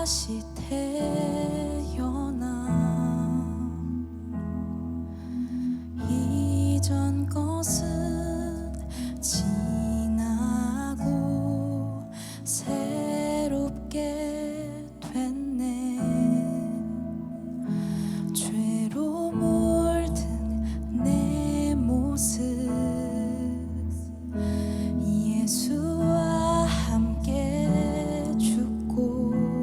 다시 태어나 이전 것은 지나고 새롭게 됐네. 죄로 물든 내 모습 예수와 함께 죽고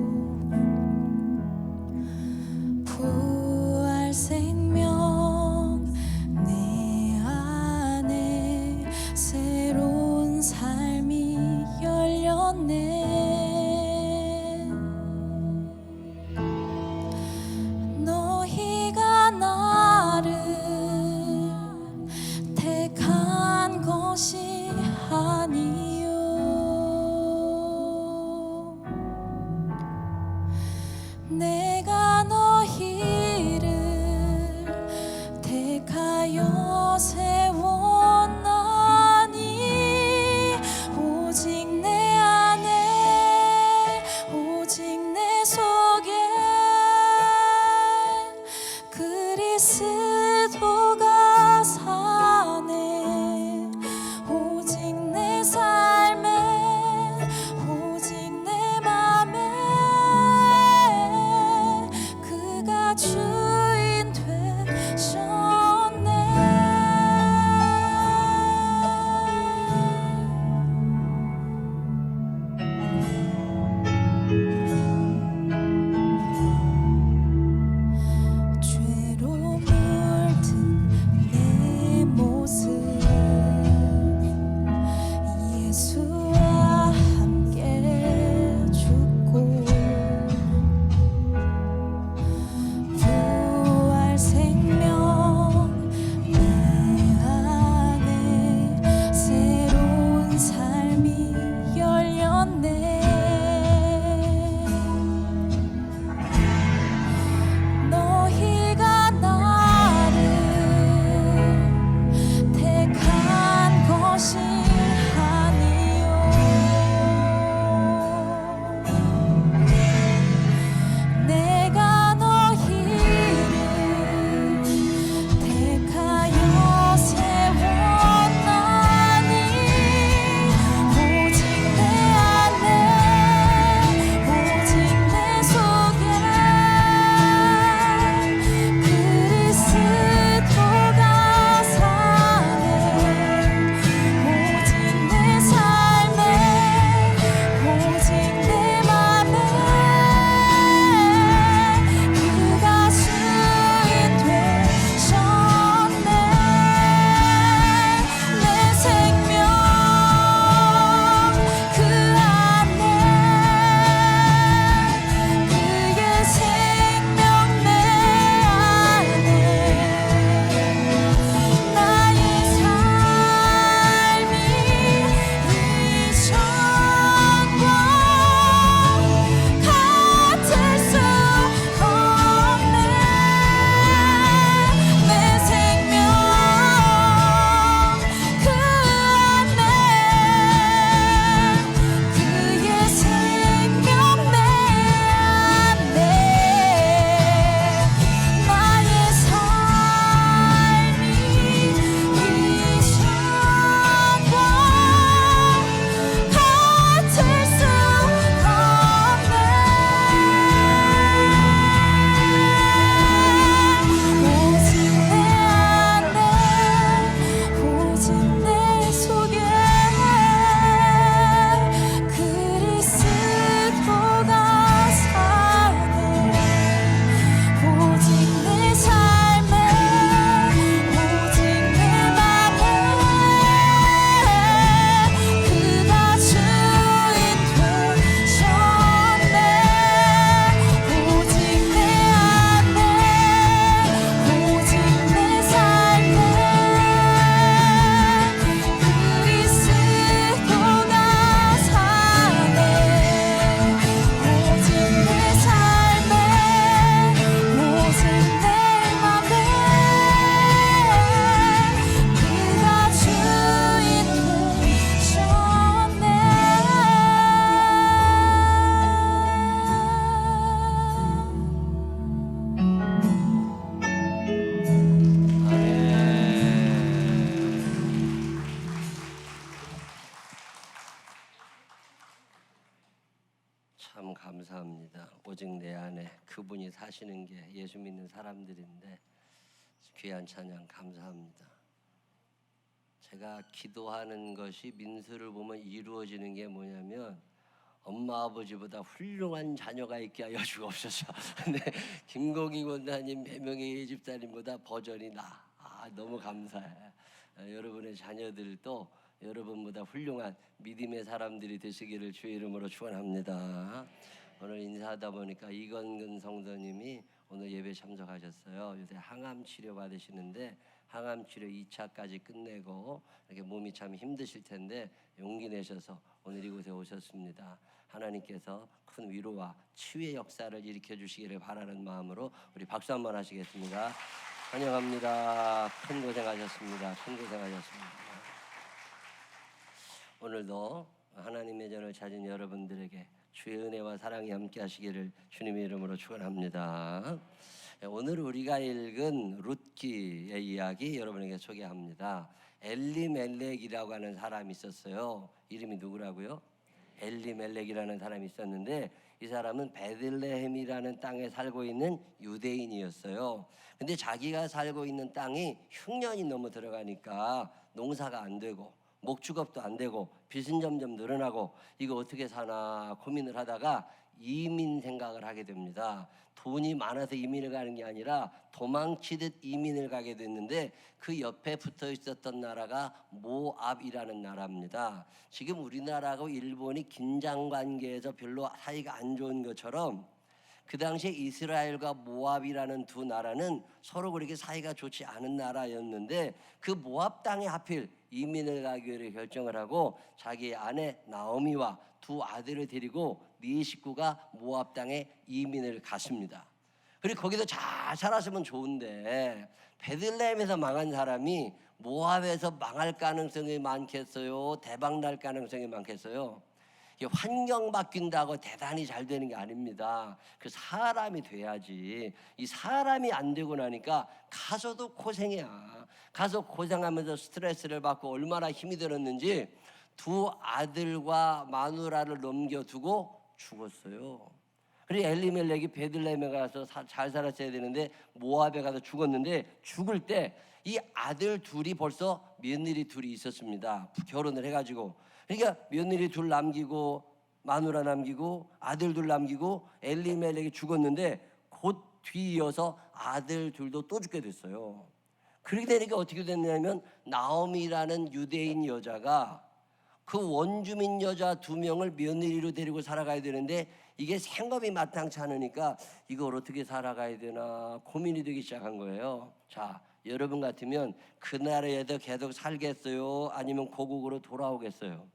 참 감사합니다. 오직 내 안에 그분이 사시는 게 예수 믿는 사람들인데 귀한 찬양 감사합니다. 제가 기도하는 것이 민수를 보면 이루어지는 게 뭐냐면 엄마 아버지보다 훌륭한 자녀가 있게 하여 주옵소서. 근데 김공희 권사님, 배명희 집사님보다 버전이 나. 너무 감사해. 여러분의 자녀들도 여러분보다 훌륭한 믿음의 사람들이 되시기를 주의 이름으로 축원합니다. 오늘 인사하다 보니까 이건근 성도님이 오늘 예배 참석하셨어요. 요새 항암 치료 받으시는데 항암 치료 2차까지 끝내고 이렇게 몸이 참 힘드실 텐데 용기 내셔서 오늘 이곳에 오셨습니다. 하나님께서 큰 위로와 치유의 역사를 일으켜 주시기를 바라는 마음으로 우리 박수 한번 하시겠습니다. 환영합니다. 큰 고생하셨습니다. 큰 고생하셨습니다. 오늘도 하나님의 전을 찾은 여러분들에게 주의 은혜와 사랑이 함께 하시기를 주님의 이름으로 축원합니다. 오늘 우리가 읽은 룻기의 이야기 여러분에게 소개합니다. 엘리멜렉이라고 하는 사람이 있었어요. 이름이 누구라고요? 엘리멜렉이라는 사람이 있었는데 이 사람은 베들레헴이라는 땅에 살고 있는 유대인이었어요. 근데 자기가 살고 있는 땅이 흉년이 너무 들어가니까 농사가 안 되고 목축업도 안 되고 빚은 점점 늘어나고 이거 어떻게 사나 고민을 하다가 이민 생각을 하게 됩니다. 돈이 많아서 이민을 가는 게 아니라 도망치듯 이민을 가게 됐는데 그 옆에 붙어 있었던 나라가 모압이라는 나라입니다. 지금 우리나라하고 일본이 긴장 관계에서 별로 사이가 안 좋은 것처럼 그 당시에 이스라엘과 모압이라는 두 나라는 서로 그렇게 사이가 좋지 않은 나라였는데 그 모압 땅에 하필 이민을 가기로 결정을 하고 자기 아내 나오미와 두 아들을 데리고 네 식구가 모압 땅에 이민을 갔습니다. 그리고 거기서 잘 살았으면 좋은데 베들레헴에서 망한 사람이 모압에서 망할 가능성이 많겠어요? 대박 날 가능성이 많겠어요? 환경 바뀐다고 대단히 잘 되는 게 아닙니다. 그 사람이 돼야지. 이 사람이 안 되고 나니까 가서도 고생이야. 가서 고생하면서 스트레스를 받고 얼마나 힘이 들었는지 두 아들과 마누라를 넘겨두고 죽었어요. 그리고 엘리멜렉이 베들레헴에 가서 잘 살았어야 되는데 모압에 가서 죽었는데 죽을 때 이 아들 둘이 벌써 며느리 둘이 있었습니다. 결혼을 해가지고. 그러니까 며느리 둘 남기고 마누라 남기고 아들 둘 남기고 엘리멜렉이 죽었는데 곧 뒤이어서 아들 둘도 또 죽게 됐어요. 그렇게 되니까 어떻게 됐냐면 나오미라는 유대인 여자가 그 원주민 여자 2명을 며느리로 데리고 살아가야 되는데 이게 생업이 마땅치 않으니까 이걸 어떻게 살아가야 되나 고민이 되기 시작한 거예요. 자, 여러분 같으면 그 나라에도 계속 살겠어요? 아니면 고국으로 돌아오겠어요?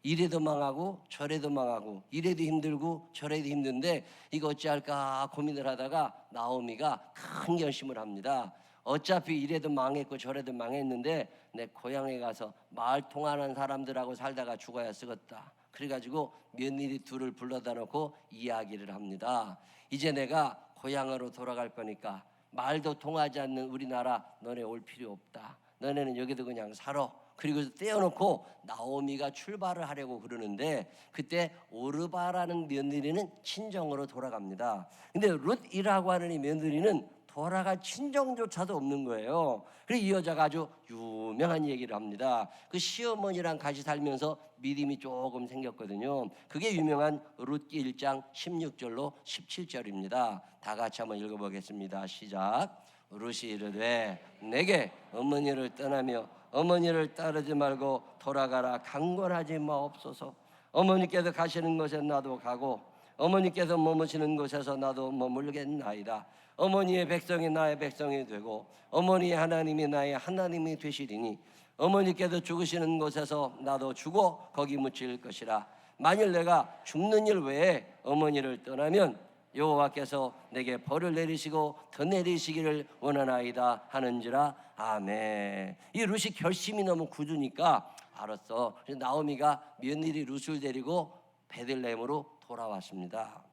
이래도 망하고 저래도 망하고 이래도 힘들고 저래도 힘든데 이거 어찌할까 고민을 하다가 나오미가 큰 결심을 합니다. 어차피 이래도 망했고 저래도 망했는데 내 고향에 가서 마을 통하는 사람들하고 살다가 죽어야 쓰겠다. 그래가지고 며느리 둘을 불러다 놓고 이야기를 합니다. 이제 내가 고향으로 돌아갈 거니까 말도 통하지 않는 우리나라 너네 올 필요 없다. 너네는 여기도 그냥 살아. 그리고 떼어놓고 나오미가 출발을 하려고 그러는데 그때 오르바라는 며느리는 친정으로 돌아갑니다. 근데 룻이라고 하는 이 며느리는 돌아갈 친정조차도 없는 거예요. 그래서 이 여자가 아주 유명한 얘기를 합니다. 그 시어머니랑 같이 살면서 믿음이 조금 생겼거든요. 그게 유명한 룻기 1장 16절로 17절입니다. 다 같이 한번 읽어보겠습니다. 시작. 룻이 이르되 내게 어머니를 떠나며 어머니를 따르지 말고 돌아가라 강권하지 마옵소서. 어머니께서 가시는 곳에 나도 가고 어머니께서 머무시는 곳에서 나도 머물겠나이다. 어머니의 백성이 나의 백성이 되고 어머니의 하나님이 나의 하나님이 되시리니 어머니께서 죽으시는 곳에서 나도 죽어 거기 묻힐 것이라. 만일 내가 죽는 일 외에 어머니를 떠나면 여호와께서 내게 벌을 내리시고 더 내리시기를 원하나이다 하는지라. 아멘. 이 룻이 결심이 너무 굳으니까 알았어. 그래서 나오미가 며느리 룻을 데리고 베들레헴으로 돌아왔습니다.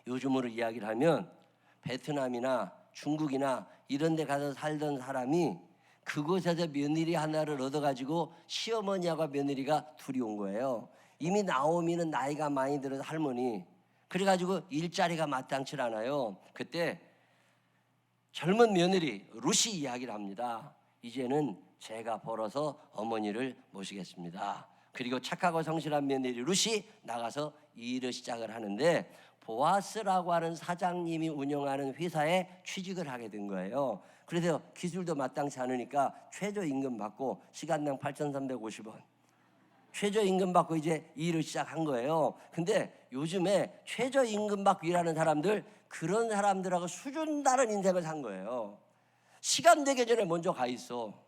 요즘으로 이야기를 하면 베트남이나 중국이나 이런 데 가서 살던 사람이 그곳에서 며느리 하나를 얻어가지고 시어머니하고 며느리가 둘이 온 거예요. 이미 나오미는 나이가 많이 들어서 할머니, 그래가지고 일자리가 마땅치 않아요. 그때 젊은 며느리 룻이 이야기를 합니다. 이제는 제가 벌어서 어머니를 모시겠습니다. 그리고 착하고 성실한 며느리 룻이 나가서 일을 시작을 하는데, 보아스라고 하는 사장님이 운영하는 회사에 취직을 하게 된 거예요. 그래서 기술도 마땅치 않으니까 최저임금 받고 시간당 8,350원 최저임금 받고 이제 일을 시작한 거예요. 근데 요즘에 최저임금 받고 일하는 사람들, 그런 사람들하고 수준 다른 인생을 산 거예요. 시간 되기 전에 먼저 가 있어.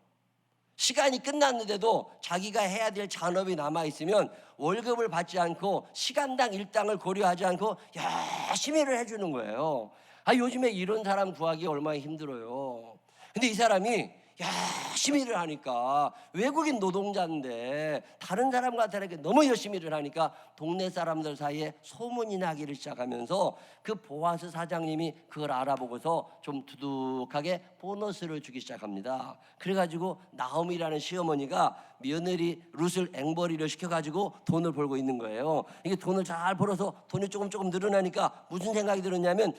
시간이 끝났는데도 자기가 해야 될 잔업이 남아있으면 월급을 받지 않고 시간당 일당을 고려하지 않고 열심히 일을 해주는 거예요. 요즘에 이런 사람 구하기 얼마나 힘들어요. 근데 이 사람이 열심히 일을 하니까, 외국인 노동자인데 다른 사람과 다르게 너무 열심히 일을 하니까 동네 사람들 사이에 소문이 나기를 시작하면서, 그 보아스 사장님이 그걸 알아보고서 좀 두둑하게 보너스를 주기 시작합니다. 그래가지고 나오미라는 시어머니가 며느리 룻을 앵벌이를 시켜가지고 돈을 벌고 있는 거예요. 이게 돈을 잘 벌어서 돈이 조금 늘어나니까 무슨 생각이 들었냐면,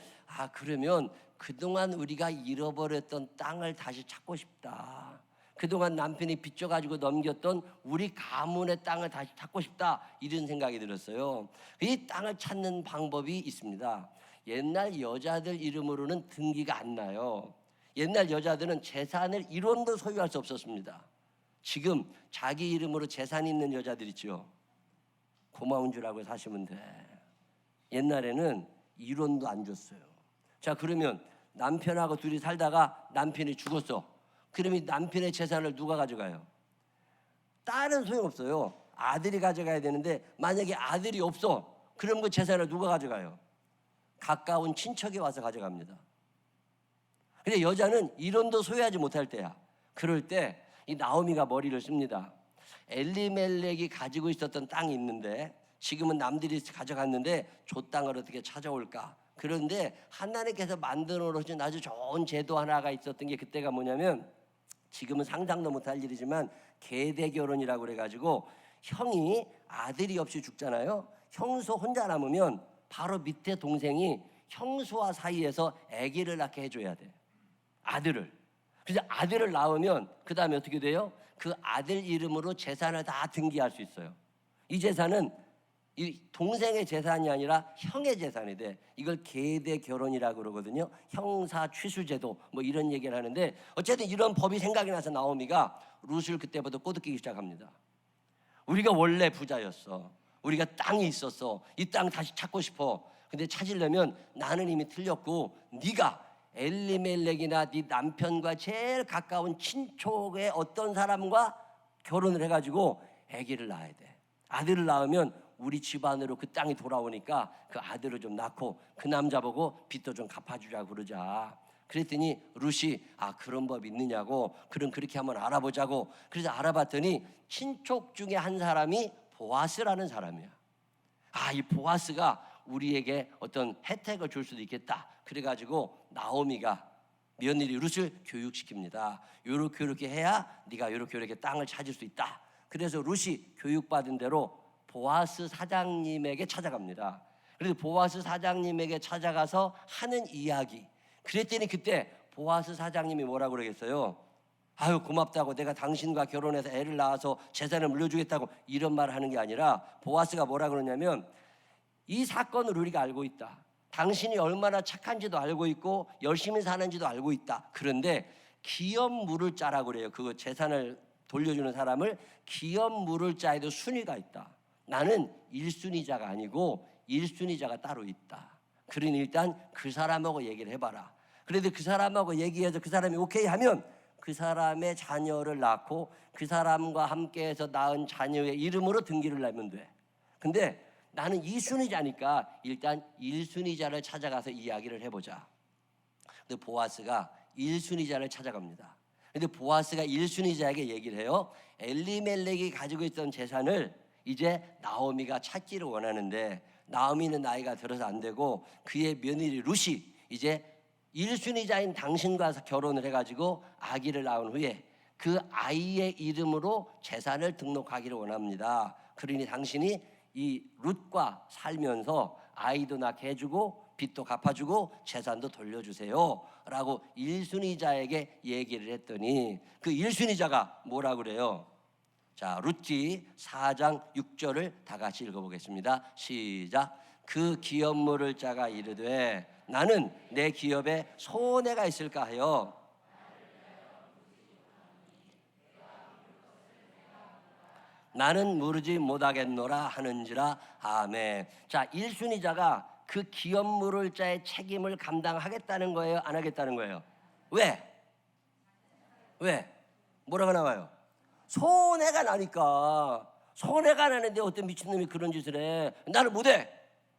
그러면 그동안 우리가 잃어버렸던 땅을 다시 찾고 싶다. 그동안 남편이 빚져가지고 넘겼던 우리 가문의 땅을 다시 찾고 싶다. 이런 생각이 들었어요. 이 땅을 찾는 방법이 있습니다. 옛날 여자들 이름으로는 등기가 안 나요. 옛날 여자들은 재산을 1원도 소유할 수 없었습니다. 지금 자기 이름으로 재산 있는 여자들 있죠. 고마운 줄 알고 사시면 돼. 옛날에는 1원도 안 줬어요. 자, 그러면 남편하고 둘이 살다가 남편이 죽었어. 그러면 남편의 재산을 누가 가져가요? 딸은 소용없어요. 아들이 가져가야 되는데, 만약에 아들이 없어, 그럼 그 재산을 누가 가져가요? 가까운 친척이 와서 가져갑니다. 근데 여자는 1원도 소유하지 못할 때야. 그럴 때 이 나오미가 머리를 씁니다. 엘리멜렉이 가지고 있었던 땅이 있는데, 지금은 남들이 가져갔는데 저 땅을 어떻게 찾아올까? 그런데 하나님께서 만들어 놓으신 아주 좋은 제도 하나가 있었던 게, 그때가 뭐냐면, 지금은 상상도 못할 일이지만 계대 결혼이라고 그래가지고, 형이 아들이 없이 죽잖아요. 형수 혼자 남으면 바로 밑에 동생이 형수와 사이에서 아기를 낳게 해줘야 돼. 아들을. 그래서 아들을 낳으면 그 다음에 어떻게 돼요? 그 아들 이름으로 재산을 다 등기할 수 있어요. 이 재산은 이 동생의 재산이 아니라 형의 재산이 돼. 이걸 계대 결혼이라고 그러거든요. 형사 취수제도 뭐 이런 얘기를 하는데, 어쨌든 이런 법이 생각이 나서 나오미가 룻을 그때부터 꼬드기기 시작합니다. 우리가 원래 부자였어. 우리가 땅이 있었어. 이 땅 다시 찾고 싶어. 근데 찾으려면 나는 이미 틀렸고, 네가 엘리멜렉이나 네 남편과 제일 가까운 친척의 어떤 사람과 결혼을 해가지고 아기를 낳아야 돼. 아들을 낳으면 우리 집안으로 그 땅이 돌아오니까 그 아들을 좀 낳고 그 남자 보고 빚도 좀 갚아주자고 그러자. 그랬더니 룻이 그런 법 있느냐고, 그럼 그렇게 한번 알아보자고. 그래서 알아봤더니 친척 중에 한 사람이 보아스라는 사람이야. 이 보아스가 우리에게 어떤 혜택을 줄 수도 있겠다. 그래가지고 나오미가 며느리 룻을 교육시킵니다. 요렇게 해야 네가 요렇게 땅을 찾을 수 있다. 그래서 룻이 교육받은 대로 보아스 사장님에게 찾아갑니다. 그래서 보아스 사장님에게 찾아가서 하는 이야기. 그랬더니 그때 보아스 사장님이 뭐라고 그러겠어요? 고맙다고, 내가 당신과 결혼해서 애를 낳아서 재산을 물려주겠다고, 이런 말을 하는 게 아니라, 보아스가 뭐라 그러냐면, 이 사건을 우리가 알고 있다. 당신이 얼마나 착한지도 알고 있고 열심히 사는지도 알고 있다. 그런데 기업 물을 자라고 그래요. 그 재산을 돌려주는 사람을 기업 물을 자에도 순위가 있다. 나는 1순위자가 아니고 1순위자가 따로 있다. 그러니 일단 그 사람하고 얘기를 해봐라. 그래도 그 사람하고 얘기해서 그 사람이 오케이 하면 그 사람의 자녀를 낳고 그 사람과 함께해서 낳은 자녀의 이름으로 등기를 내면 돼. 근데 나는 2순위자니까 일단 1순위자를 찾아가서 이야기를 해보자. 근데 보아스가 1순위자를 찾아갑니다. 근데 보아스가 1순위자에게 얘기를 해요. 엘리멜렉이 가지고 있던 재산을 이제 나오미가 찾기를 원하는데, 나오미는 나이가 들어서 안 되고 그의 며느리 룻이 이제 1순위자인 당신과 결혼을 해가지고 아기를 낳은 후에 그 아이의 이름으로 재산을 등록하기를 원합니다. 그러니 당신이 이 룻과 살면서 아이도 낳게 해주고 빚도 갚아주고 재산도 돌려주세요 라고 일순위자에게 얘기를 했더니 그 일순위자가 뭐라 그래요? 자, 룻기 4장 6절을 다 같이 읽어보겠습니다. 시작. 그 기업 물을 자가 이르되 나는 내 기업에 손해가 있을까 하여 나는 물으지 못하겠노라 하는지라. 아멘. 자, 일순위자가 그 기업 물을 자의 책임을 감당하겠다는 거예요? 안 하겠다는 거예요? 왜? 뭐라고 나와요? 손해가 나니까. 손해가 나는데 어떤 미친놈이 그런 짓을 해? 나는 못해.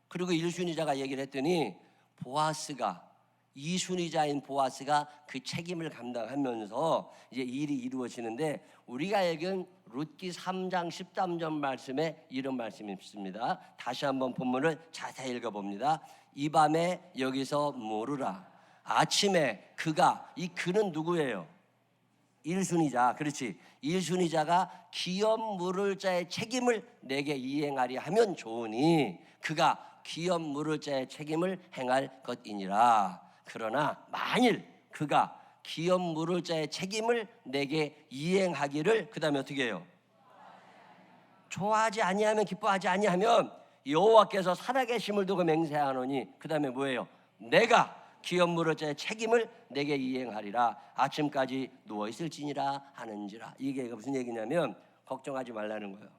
그리고 일순위자가 얘기를 했더니 보아스가, 이순위자인 보아스가 그 책임을 감당하면서 이제 일이 이루어지는데, 우리가 읽은 룻기 3장 13절 말씀에 이런 말씀이 있습니다. 다시 한번 본문을 자세히 읽어봅니다. 이 밤에 여기서 모르라. 아침에 그가, 이 그는 누구예요? 일순위자. 그렇지. 일순위자가 기업 물을 자의 책임을 내게 이행하리 하면 좋으니 그가 기업 물을 자의 책임을 행할 것이니라. 그러나 만일 그가 기업 물을 자의 책임을 내게 이행하기를, 그 다음에 어떻게 해요? 좋아하지 아니하면, 기뻐하지 아니하면 여호와께서 살아계심을 두고 맹세하노니, 그 다음에 뭐예요? 내가 기업 물을 자의 책임을 내게 이행하리라. 아침까지 누워있을지니라 하는지라. 이게 무슨 얘기냐면 걱정하지 말라는 거예요.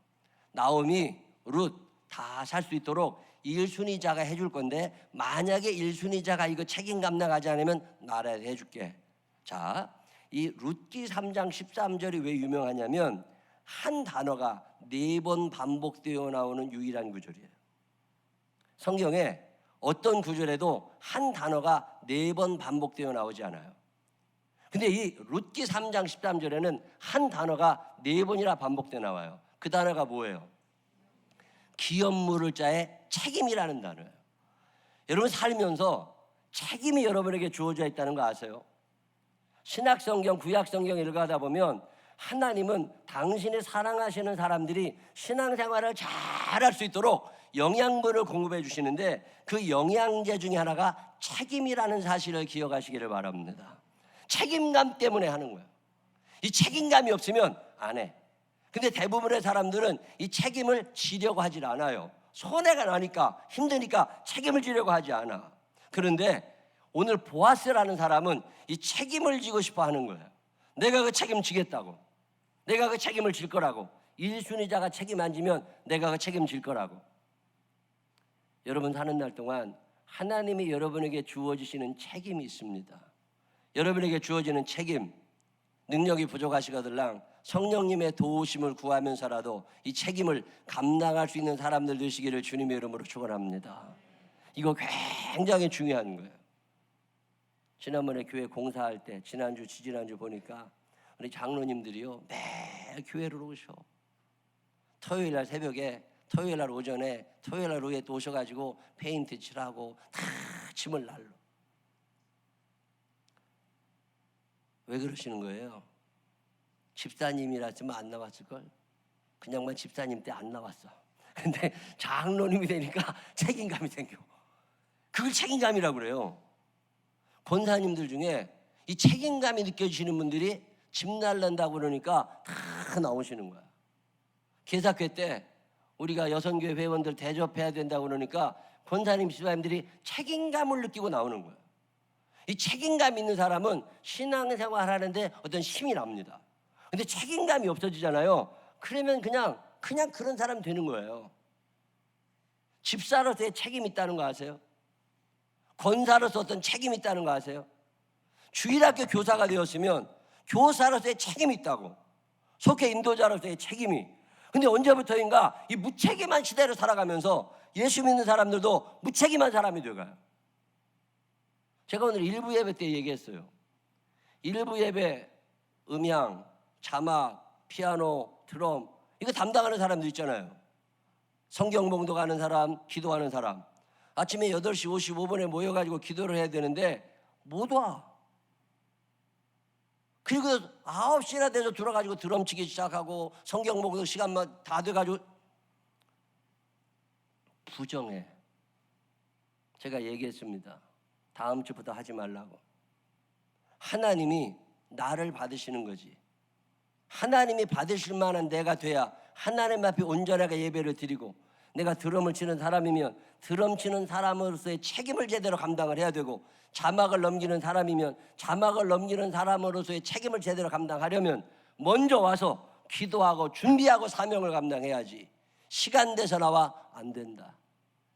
나오미, 룻 다 살 수 있도록 일순위자가 해줄 건데, 만약에 일순위자가 이거 책임 감당하지 않으면 나라에서 해줄게. 자, 이 룻기 3장 13절이 왜 유명하냐면 한 단어가 4번 반복되어 나오는 유일한 구절이에요. 성경에 어떤 구절에도 한 단어가 4번 반복되어 나오지 않아요. 근데 이 룻기 3장 13절에는 한 단어가 4번이나 반복되어 나와요. 그 단어가 뭐예요? 기업 물을 자의 책임이라는 단어예요. 여러분 살면서 책임이 여러분에게 주어져 있다는 거 아세요? 신약성경, 구약성경 읽어가다 보면 하나님은 당신의 사랑하시는 사람들이 신앙생활을 잘할 수 있도록 영양분을 공급해 주시는데, 그 영양제 중에 하나가 책임이라는 사실을 기억하시기를 바랍니다. 책임감 때문에 하는 거예요. 이 책임감이 없으면 안 해. 근데 대부분의 사람들은 이 책임을 지려고 하질 않아요. 손해가 나니까, 힘드니까 책임을 지려고 하지 않아. 그런데 오늘 보아스라는 사람은 이 책임을 지고 싶어 하는 거예요. 내가 그 책임 지겠다고, 내가 그 책임을 질 거라고. 일순위자가 책임 안 지면 내가 그 책임 질 거라고. 여러분 사는 날 동안 하나님이 여러분에게 주어지시는 책임이 있습니다. 여러분에게 주어지는 책임, 능력이 부족하시거들랑 성령님의 도우심을 구하면서라도 이 책임을 감당할 수 있는 사람들 되시기를 주님의 이름으로 축원합니다. 이거 굉장히 중요한 거예요. 지난번에 교회 공사할 때, 지난주, 지지난주 보니까 우리 장로님들이요 매일 교회를 오셔. 토요일 날 새벽에, 토요일 날 오전에, 토요일 날 오후에 또 오셔가지고 페인트 칠하고 다 짐을 날로. 왜 그러시는 거예요? 집사님이라으면 안 나왔을걸? 그냥만 집사님 때 안 나왔어. 근데 장로님이 되니까 책임감이 생겨. 그걸 책임감이라고 그래요. 권사님들 중에 이 책임감이 느껴지시는 분들이 집 날란다고 그러니까 다 나오시는 거야. 개사회 때 우리가 여성교회 회원들 대접해야 된다고 그러니까 권사님, 집사님들이 책임감을 느끼고 나오는 거야. 이 책임감 있는 사람은 신앙생활 하는데 어떤 힘이 납니다. 근데 책임감이 없어지잖아요. 그러면 그냥 그런 사람 되는 거예요. 집사로서의 책임이 있다는 거 아세요? 권사로서 어떤 책임이 있다는 거 아세요? 주일학교 교사가 되었으면 교사로서의 책임이 있다고. 속회 인도자로서의 책임이. 근데 언제부터인가 이 무책임한 시대를 살아가면서 예수 믿는 사람들도 무책임한 사람이 되어가요. 제가 오늘 일부 예배 때 얘기했어요. 일부 예배 음향, 자막, 피아노, 드럼 이거 담당하는 사람들 있잖아요. 성경 봉독하는 사람, 기도하는 사람. 아침에 8시 55분에 모여가지고 기도를 해야 되는데 못 와. 그리고 9시나 돼서 들어가지고 드럼 치기 시작하고 성경 봉독 시간만 다 돼가지고 부정해. 제가 얘기했습니다. 다음 주부터 하지 말라고. 하나님이 나를 받으시는 거지. 하나님이 받으실 만한 내가 돼야 하나님 앞에 온전하게 예배를 드리고, 내가 드럼을 치는 사람이면 드럼 치는 사람으로서의 책임을 제대로 감당을 해야 되고, 자막을 넘기는 사람이면 자막을 넘기는 사람으로서의 책임을 제대로 감당하려면 먼저 와서 기도하고 준비하고 사명을 감당해야지. 시간 돼서 나와 안 된다.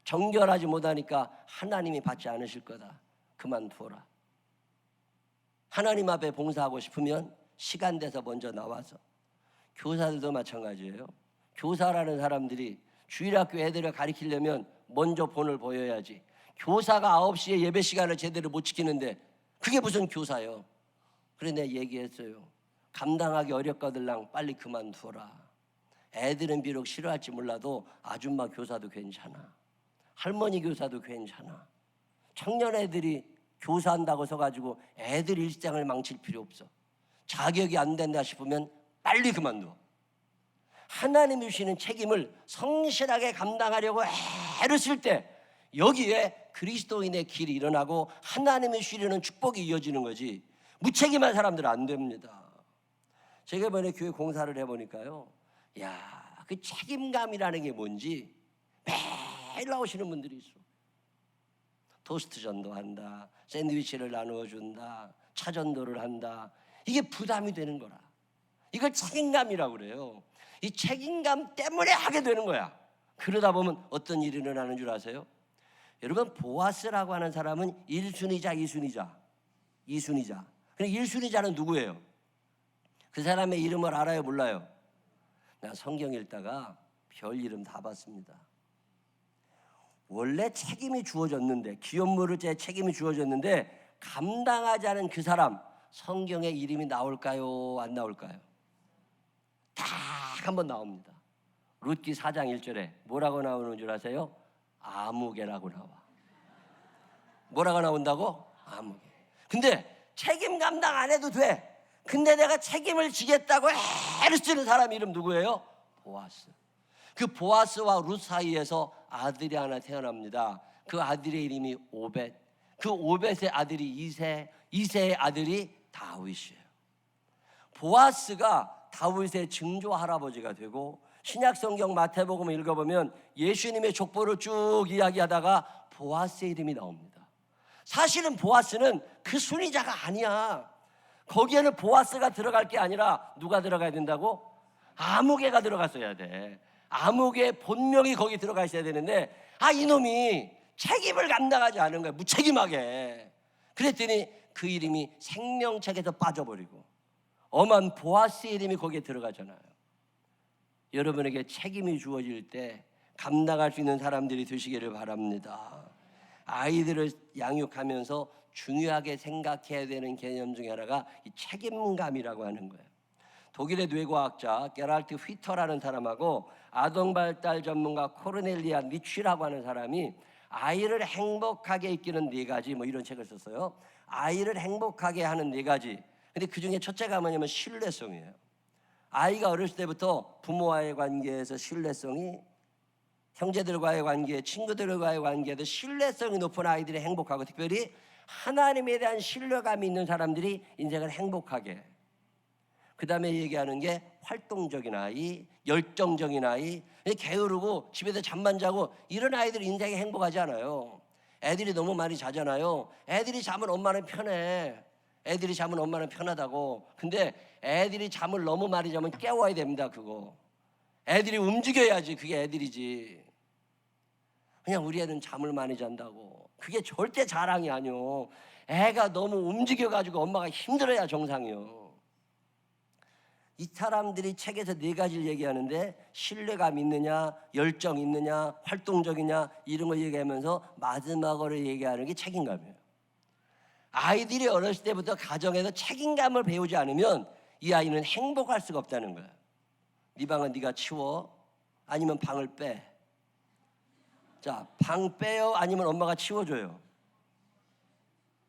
정결하지 못하니까 하나님이 받지 않으실 거다. 그만두어라. 하나님 앞에 봉사하고 싶으면 시간 돼서 먼저 나와서. 교사들도 마찬가지예요. 교사라는 사람들이 주일학교 애들을 가르치려면 먼저 본을 보여야지. 교사가 9시에 예배 시간을 제대로 못 지키는데 그게 무슨 교사예요? 그래 내가 얘기했어요. 감당하기 어렵거들랑 빨리 그만두어라. 애들은 비록 싫어할지 몰라도 아줌마 교사도 괜찮아. 할머니 교사도 괜찮아. 청년 애들이 교사한다고 서가지고 애들 일상을 망칠 필요 없어. 자격이 안 된다 싶으면 빨리 그만둬. 하나님이 주시는 책임을 성실하게 감당하려고 애를 쓸 때 여기에 그리스도인의 길이 일어나고 하나님이 주시려는 축복이 이어지는 거지, 무책임한 사람들은 안 됩니다. 제가 이번에 교회 공사를 해보니까요, 야, 그 책임감이라는 게 뭔지 매일 나오시는 분들이 있어. 토스트 전도한다, 샌드위치를 나누어 준다, 차 전도를 한다. 이게 부담이 되는 거라. 이걸 책임감이라고 그래요. 이 책임감 때문에 하게 되는 거야. 그러다 보면 어떤 일이 일어나는 줄 아세요? 여러분, 보아스라고 하는 사람은 1순위자, 2순위자, 2순위자. 근데 1순위자는 누구예요? 그 사람의 이름을 알아요, 몰라요? 나 성경 읽다가 별 이름 다 봤습니다. 원래 책임이 주어졌는데, 기업 물을 때 책임이 주어졌는데 감당하지 않은 그 사람, 성경에 이름이 나올까요, 안 나올까요? 딱 한 번 나옵니다. 룻기 4장 1절에 뭐라고 나오는 줄 아세요? 아무개라고 나와. 뭐라고 나온다고? 아무개. 근데 책임 감당 안 해도 돼. 근데 내가 책임을 지겠다고 애를 쓰는 사람 이름 누구예요? 보아스. 그 보아스와 룻 사이에서 아들이 하나 태어납니다. 그 아들의 이름이 오벳. 그 오벳의 아들이 이세, 이세의 아들이 다윗이에요. 보아스가 다윗의 증조 할아버지가 되고, 신약성경 마태복음을 읽어보면 예수님의 족보를 쭉 이야기하다가 보아스의 이름이 나옵니다. 사실은 보아스는 그 순위자가 아니야. 거기에는 보아스가 들어갈 게 아니라 누가 들어가야 된다고? 아무개가 들어갔어야 돼. 아무개 본명이 거기 들어가 있어야 되는데, 이놈이 책임을 감당하지 않은 거야. 무책임하게. 그랬더니 그 이름이 생명책에서 빠져버리고 엄한 보아스의 이름이 거기에 들어가잖아요. 여러분에게 책임이 주어질 때 감당할 수 있는 사람들이 되시기를 바랍니다. 아이들을 양육하면서 중요하게 생각해야 되는 개념 중에 하나가 이 책임감이라고 하는 거예요. 독일의 뇌과학자 게랄트 휘터라는 사람하고 아동발달 전문가 코르넬리아 니취라고 하는 사람이 아이를 행복하게 이끄는 4가지 뭐 이런 책을 썼어요. 아이를 행복하게 하는 4가지. 근데 그 중에 첫째가 뭐냐면 신뢰성이에요. 아이가 어렸을 때부터 부모와의 관계에서 신뢰성이, 형제들과의 관계, 친구들과의 관계에서 신뢰성이 높은 아이들이 행복하고, 특별히 하나님에 대한 신뢰감이 있는 사람들이 인생을 행복하게. 그 다음에 얘기하는 게 활동적인 아이, 열정적인 아이, 게으르고 집에서 잠만 자고 이런 아이들이 인생이 행복하지 않아요. 애들이 너무 많이 자잖아요. 애들이 자면 엄마는 편해. 애들이 자면 엄마는 편하다고. 근데 애들이 잠을 너무 많이 자면 깨워야 됩니다. 그거 애들이 움직여야지 그게 애들이지. 그냥 우리 애는 잠을 많이 잔다고, 그게 절대 자랑이 아니요. 애가 너무 움직여가지고 엄마가 힘들어야 정상이요. 이 사람들이 책에서 4가지를 얘기하는데, 신뢰감 있느냐, 열정 있느냐, 활동적이냐, 이런 거 얘기하면서 마지막으로 얘기하는 게 책임감이에요. 아이들이 어렸을 때부터 가정에서 책임감을 배우지 않으면 이 아이는 행복할 수가 없다는 거야. 네 방은 네가 치워, 아니면 방을 빼. 자, 방 빼요, 아니면 엄마가 치워줘요.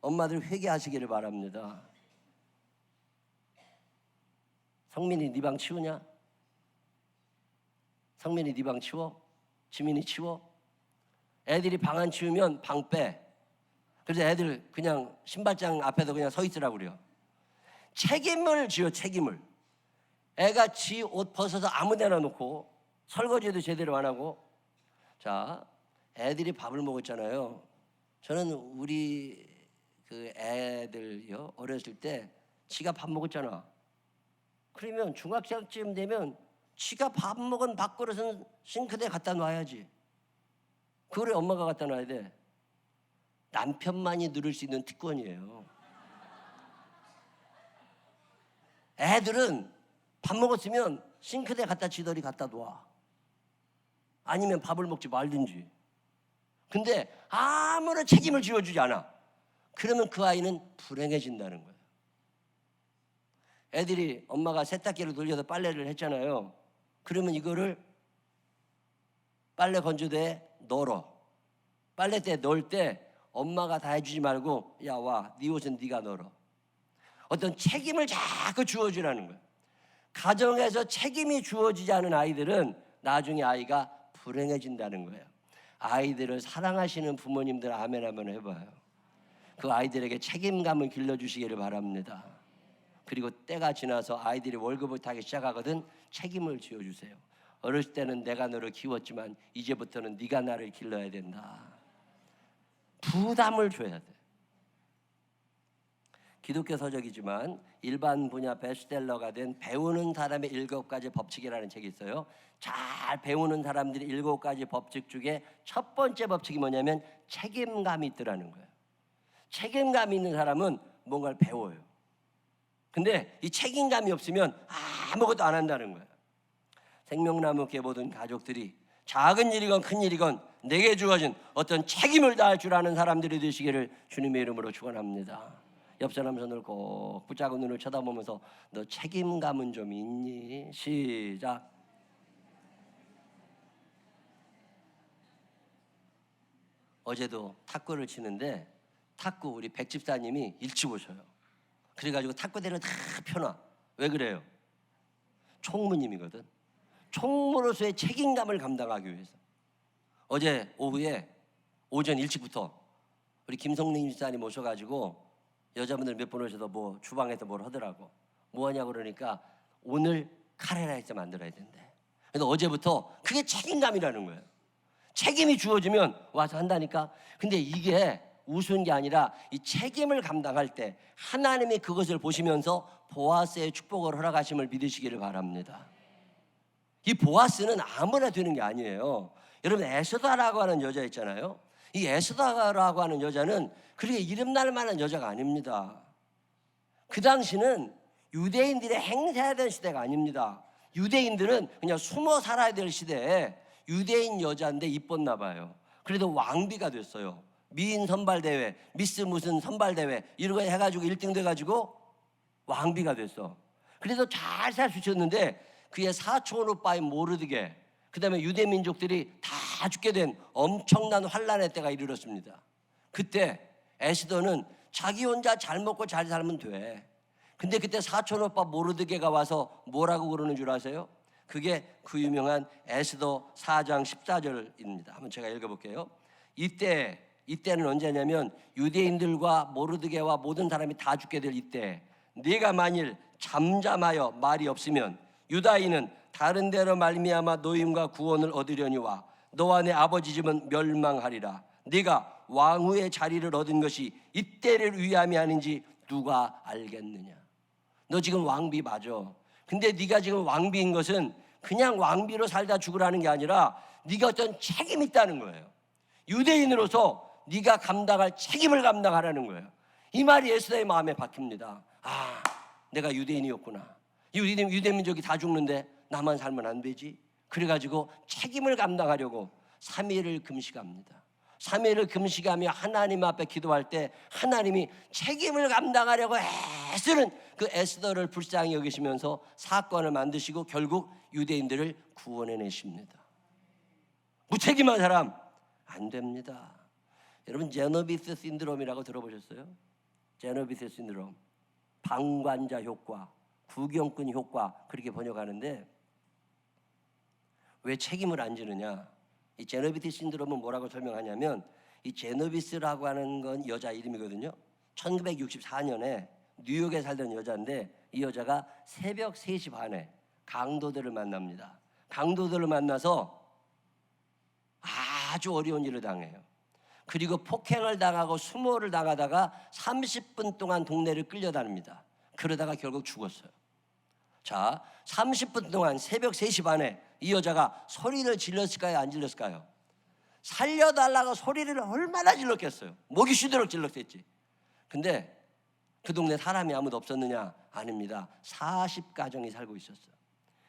엄마들 회개하시기를 바랍니다. 성민이 네 방 치우냐? 성민이 네 방 치워? 지민이 치워? 애들이 방 안 치우면 방 빼. 그래서 애들 그냥 신발장 앞에서 그냥 서 있으라고 그래요. 책임을 지어, 책임을. 애가 지 옷 벗어서 아무 데나 놓고 설거지도 제대로 안 하고. 자, 애들이 밥을 먹었잖아요. 저는 우리 그 애들요, 어렸을 때 지가 밥 먹었잖아. 그러면 중학생쯤 되면 지가 밥 먹은 밥그릇은 싱크대에 갖다 놔야지. 그거를 엄마가 갖다 놔야 돼. 남편만이 누릴 수 있는 특권이에요. 애들은 밥 먹었으면 싱크대에 갖다 지더니 갖다 놔. 아니면 밥을 먹지 말든지. 근데 아무런 책임을 지어주지 않아. 그러면 그 아이는 불행해진다는 거예요. 애들이 엄마가 세탁기를 돌려서 빨래를 했잖아요. 그러면 이거를 빨래 건조대에 널어. 빨래대에 넣을 때 엄마가 다 해주지 말고 야, 와, 네 옷은 네가 널어. 어떤 책임을 자꾸 주어주라는 거예요. 가정에서 책임이 주어지지 않은 아이들은 나중에 아이가 불행해진다는 거예요. 아이들을 사랑하시는 부모님들 아멘 한번 해봐요. 그 아이들에게 책임감을 길러주시기를 바랍니다. 그리고 때가 지나서 아이들이 월급을 타기 시작하거든 책임을 지어주세요. 어렸을 때는 내가 너를 키웠지만 이제부터는 네가 나를 길러야 된다. 부담을 줘야 돼. 기독교 서적이지만 일반 분야 베스트셀러가 된 배우는 사람의 7가지 법칙이라는 책이 있어요. 잘 배우는 사람들이 7가지 법칙 중에 첫 번째 법칙이 뭐냐면 책임감이 있더라는 거예요. 책임감이 있는 사람은 뭔가를 배워요. 근데 이 책임감이 없으면 아무것도 안 한다는 거예요. 생명나무 께 모든 가족들이 작은 일이건 큰 일이건 내게 주어진 어떤 책임을 다할 줄 아는 사람들이 되시기를 주님의 이름으로 축원합니다. 옆 사람 손을 꼭 붙잡고 눈을 쳐다보면서 너 책임감은 좀 있니? 시작. 어제도 탁구를 치는데 탁구 우리 백 집사님이 일찍 오셔요. 그래가지고 탁구대를 다 펴놔. 왜 그래요? 총무님이거든. 총무로서의 책임감을 감당하기 위해서. 어제 오후에 오전 일찍부터 우리 김성림 집사님 오셔가지고 여자분들 몇 분 오셔서 뭐 주방에서 뭘 하더라고. 뭐 하냐고 그러니까 오늘 카레라이스 만들어야 된대. 그래서 어제부터 그게 책임감이라는 거예요. 책임이 주어지면 와서 한다니까. 근데 이게 우스운 게 아니라 이 책임을 감당할 때 하나님이 그것을 보시면서 보아스의 축복을 허락하심을 믿으시기를 바랍니다. 이 보아스는 아무나 되는 게 아니에요. 여러분 에스더라고 하는 여자 있잖아요. 이 에스더라고 하는 여자는 그렇게 이름날 만한 여자가 아닙니다. 그 당시는 유대인들이 행세해야 될 시대가 아닙니다. 유대인들은 그냥 숨어 살아야 될 시대에 유대인 여자인데 이뻤나 봐요. 그래도 왕비가 됐어요. 미인 선발대회, 미스 무슨 선발대회 이런 거 해가지고 1등 돼가지고 왕비가 됐어. 그래서 잘 살 수 있었는데 그의 사촌 오빠인 모르드게, 그 다음에 유대 민족들이 다 죽게 된 엄청난 환란의 때가 이르렀습니다. 그때 에스더는 자기 혼자 잘 먹고 잘 살면 돼. 근데 그때 사촌 오빠 모르드게가 와서 뭐라고 그러는 줄 아세요? 그게 그 유명한 에스더 4장 14절입니다. 한번 제가 읽어볼게요. 이때는 언제냐면 유대인들과 모르드게와 모든 사람이 다 죽게 될 이때, 네가 만일 잠잠하여 말이 없으면 유다인은 다른 데로 말미암아 노임과 구원을 얻으려니와 너와 내 아버지 집은 멸망하리라. 네가 왕후의 자리를 얻은 것이 이때를 위함이 아닌지 누가 알겠느냐. 너 지금 왕비 맞아. 근데 네가 지금 왕비인 것은 그냥 왕비로 살다 죽으라는 게 아니라 네가 어떤 책임이 있다는 거예요. 유대인으로서 네가 감당할 책임을 감당하라는 거예요. 이 말이 에스더의 마음에 박힙니다. 아, 내가 유대인이었구나. 유대 민족이 다 죽는데 나만 살면 안 되지. 그래가지고 책임을 감당하려고 3일을 금식합니다. 3일을 금식하며 하나님 앞에 기도할 때 하나님이 책임을 감당하려고 애쓰는 그 에스더를 불쌍히 여기시면서 사건을 만드시고 결국 유대인들을 구원해내십니다. 무책임한 사람 안 됩니다. 여러분 제노비스 신드롬이라고 들어보셨어요? 제노비스 신드롬, 방관자 효과, 구경꾼 효과 그렇게 번역하는데 왜 책임을 안 지느냐? 이 제노비스 신드롬은 뭐라고 설명하냐면 이 제노비스라고 하는 건 여자 이름이거든요. 1964년에 뉴욕에 살던 여자인데 이 여자가 새벽 3시 반에 강도들을 만납니다. 강도들을 만나서 아주 어려운 일을 당해요. 그리고 폭행을 당하고 수모를 당하다가 30분 동안 동네를 끌려다닙니다. 그러다가 결국 죽었어요. 자, 30분 동안 새벽 3시 반에 이 여자가 소리를 질렀을까요? 안 질렀을까요? 살려달라고 소리를 얼마나 질렀겠어요. 목이 쉬도록 질렀겠지. 근데 그 동네 사람이 아무도 없었느냐? 아닙니다. 40가정이 살고 있었어요.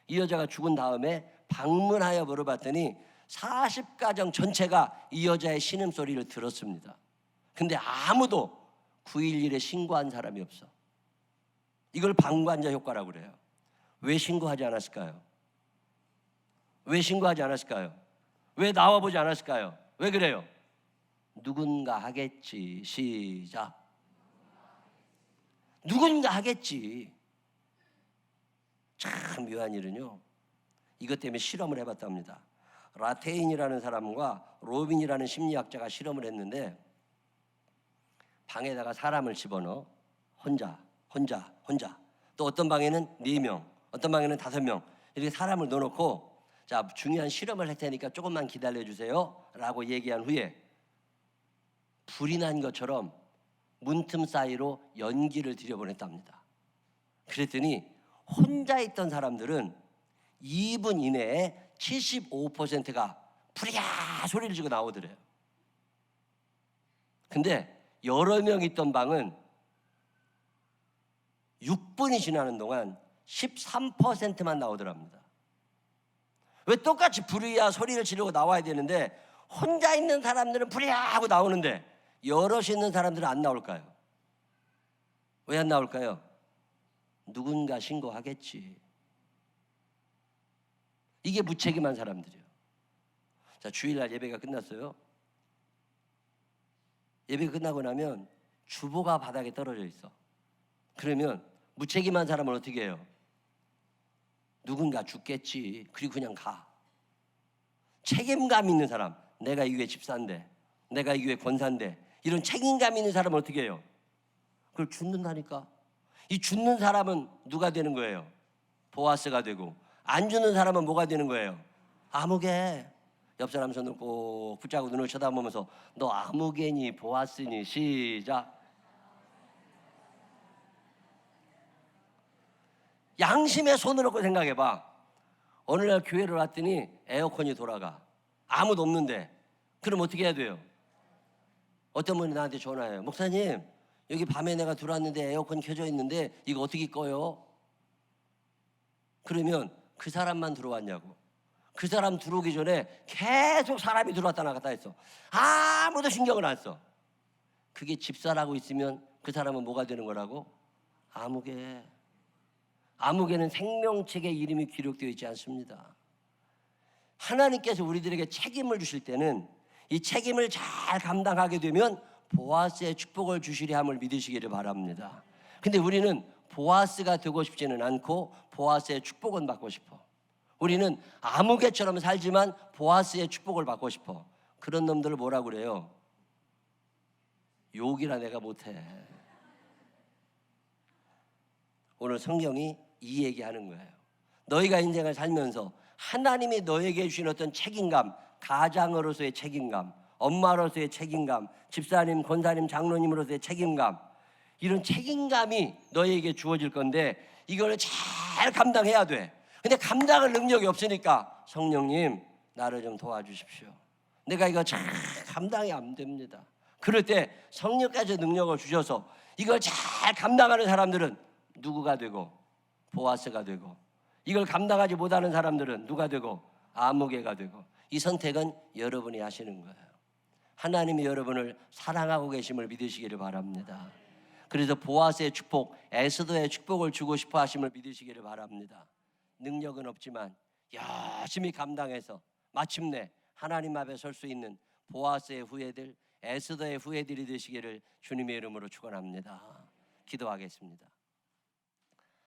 이 여자가 죽은 다음에 방문하여 물어봤더니 40가정 전체가 이 여자의 신음소리를 들었습니다. 근데 아무도 9.11에 신고한 사람이 없어. 이걸 방관자 효과라고 그래요. 왜 신고하지 않았을까요? 왜 신고하지 않았을까요? 왜 나와보지 않았을까요? 왜 그래요? 누군가 하겠지. 시작. 누군가 하겠지. 참 묘한 일은요, 이것 때문에 실험을 해봤답니다. 라테인이라는 사람과 로빈이라는 심리학자가 실험을 했는데 방에다가 사람을 집어넣어. 혼자. 또 어떤 방에는 4명, 어떤 방에는 5명 이렇게 사람을 넣어놓고, 자, 중요한 실험을 할 테니까 조금만 기다려주세요 라고 얘기한 후에 불이 난 것처럼 문틈 사이로 연기를 들여보냈답니다. 그랬더니 혼자 있던 사람들은 2분 이내에 75%가 부랴 소리를 지고 나오더래요. 근데 여러 명 있던 방은 6분이 지나는 동안 13%만 나오더랍니다. 왜 똑같이 부랴 소리를 지르고 나와야 되는데 혼자 있는 사람들은 부랴 하고 나오는데 여럿이 있는 사람들은 안 나올까요? 왜 안 나올까요? 누군가 신고하겠지. 이게 무책임한 사람들이에요. 자, 주일날 예배가 끝났어요. 예배가 끝나고 나면 주보가 바닥에 떨어져 있어. 그러면 무책임한 사람은 어떻게 해요? 누군가 죽겠지. 그리고 그냥 가. 책임감 있는 사람, 내가 이 교회 집사인데, 내가 이 교회 권사인데, 이런 책임감 있는 사람은 어떻게 해요? 그걸 죽는다니까. 이 죽는 사람은 누가 되는 거예요? 보아스가 되고, 안 죽는 사람은 뭐가 되는 거예요? 아무개. 옆 사람 손을 꼭 붙잡고 눈을 쳐다보면서 너 아무개니 보아스니. 시작. 양심의 손을 놓고 생각해봐. 어느 날 교회를 왔더니 에어컨이 돌아가. 아무도 없는데. 그럼 어떻게 해야 돼요? 어떤 분이 나한테 전화해요. 목사님, 여기 밤에 내가 들어왔는데 에어컨 켜져 있는데 이거 어떻게 꺼요? 그러면 그 사람만 들어왔냐고. 그 사람 들어오기 전에 계속 사람이 들어왔다 나갔다 했어. 아무도 신경을 안 써. 그게 집사라고 있으면 그 사람은 뭐가 되는 거라고? 아무개. 아무개는 생명책에 이름이 기록되어 있지 않습니다. 하나님께서 우리들에게 책임을 주실 때는 이 책임을 잘 감당하게 되면 보아스의 축복을 주시리 함을 믿으시기를 바랍니다. 근데 우리는 보아스가 되고 싶지는 않고 보아스의 축복은 받고 싶어. 우리는 아무개처럼 살지만 보아스의 축복을 받고 싶어. 그런 놈들을 뭐라고 그래요? 욕이라 내가 못해. 오늘 성경이 이 얘기하는 거예요. 너희가 인생을 살면서 하나님이 너에게 주신 어떤 책임감, 가장으로서의 책임감, 엄마로서의 책임감, 집사님, 권사님, 장로님으로서의 책임감, 이런 책임감이 너에게 주어질 건데 이걸 잘 감당해야 돼. 근데 감당할 능력이 없으니까 성령님 나를 좀 도와주십시오. 내가 이거 잘 감당이 안 됩니다. 그럴 때 성령까지 능력을 주셔서 이걸 잘 감당하는 사람들은 누구가 되고 보아스가 되고, 이걸 감당하지 못하는 사람들은 누가 되고 아무개가 되고, 이 선택은 여러분이 하시는 거예요. 하나님이 여러분을 사랑하고 계심을 믿으시기를 바랍니다. 그래서 보아스의 축복, 에스더의 축복을 주고 싶어 하심을 믿으시기를 바랍니다. 능력은 없지만 열심히 감당해서 마침내 하나님 앞에 설 수 있는 보아스의 후예들, 에스더의 후예들이 되시기를 주님의 이름으로 축원합니다. 기도하겠습니다.